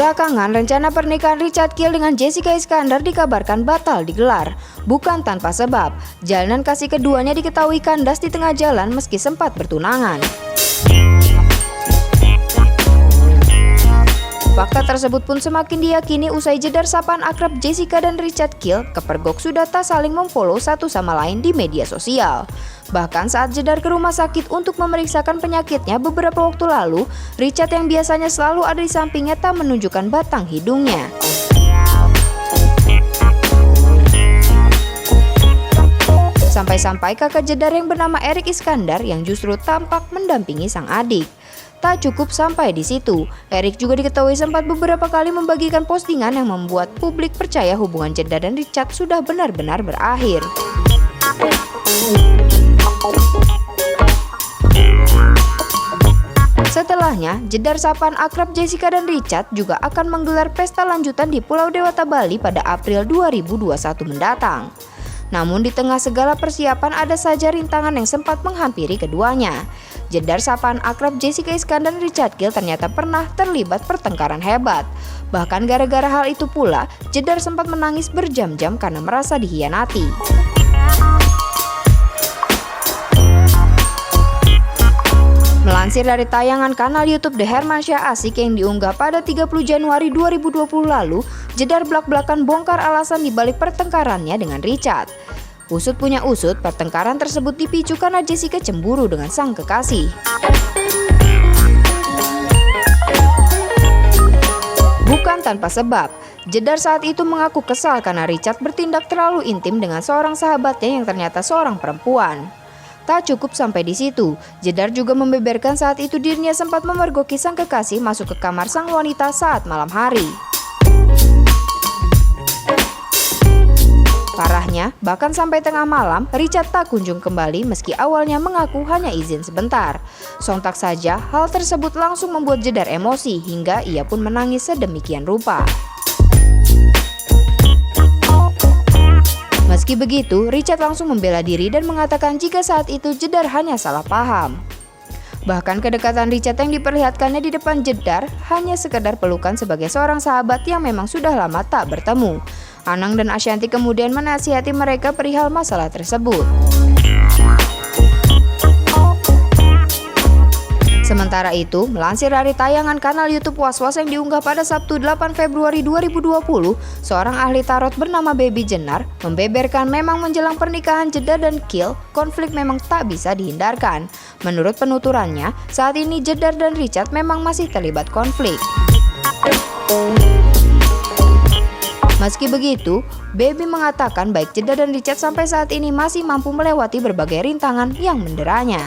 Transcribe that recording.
Belakangan, rencana pernikahan Richard Kiel dengan Jessica Iskandar dikabarkan batal digelar. Bukan tanpa sebab, jalanan kasih keduanya diketahui kandas di tengah jalan meski sempat bertunangan. Fakta tersebut pun semakin diyakini usai jedar sapaan akrab Jessica dan Richard Kiel kepergok sudah tak saling memfollow satu sama lain di media sosial. Bahkan saat jedar ke rumah sakit untuk memeriksakan penyakitnya beberapa waktu lalu, Richard yang biasanya selalu ada di sampingnya tak menunjukkan batang hidungnya. Sampai-sampai kakak jedar yang bernama Erik Iskandar yang justru tampak mendampingi sang adik. Tak cukup sampai di situ, Erik juga diketahui sempat beberapa kali membagikan postingan yang membuat publik percaya hubungan jedar dan Richard sudah benar-benar berakhir. Setelahnya, jedar sapaan akrab Jessica dan Richard juga akan menggelar pesta lanjutan di Pulau Dewata, Bali pada April 2021 mendatang. Namun di tengah segala persiapan ada saja rintangan yang sempat menghampiri keduanya. Jedar sapaan akrab Jessica Iskandar dan Richard Kiel ternyata pernah terlibat pertengkaran hebat. Bahkan gara-gara hal itu pula, jedar sempat menangis berjam-jam karena merasa dikhianati. Melansir dari tayangan kanal YouTube The Hermansyah Asik yang diunggah pada 30 Januari 2020 lalu, jedar belak-belakan bongkar alasan dibalik pertengkarannya dengan Richard. Usut punya usut, pertengkaran tersebut dipicu karena Jessica cemburu dengan sang kekasih. Bukan tanpa sebab, jedar saat itu mengaku kesal karena Richard bertindak terlalu intim dengan seorang sahabatnya yang ternyata seorang perempuan. Tak cukup sampai di situ, jedar juga membeberkan saat itu dirinya sempat memergoki sang kekasih masuk ke kamar sang wanita saat malam hari. Parahnya, bahkan sampai tengah malam, Richard tak kunjung kembali meski awalnya mengaku hanya izin sebentar. Sontak saja, hal tersebut langsung membuat jedar emosi hingga ia pun menangis sedemikian rupa. Meski begitu, Richard langsung membela diri dan mengatakan jika saat itu jedar hanya salah paham. Bahkan kedekatan Richard yang diperlihatkannya di depan jedar hanya sekedar pelukan sebagai seorang sahabat yang memang sudah lama tak bertemu. Anang dan Ashanti kemudian menasihati mereka perihal masalah tersebut. Sementara itu, melansir dari tayangan kanal YouTube Was-Was yang diunggah pada Sabtu 8 Februari 2020, seorang ahli tarot bernama Baby Jenar membeberkan memang menjelang pernikahan jedar dan Kiel, konflik memang tak bisa dihindarkan. Menurut penuturannya, saat ini jedar dan Richard memang masih terlibat konflik. Meski begitu, Baby mengatakan baik jedar dan Richard sampai saat ini masih mampu melewati berbagai rintangan yang menderanya.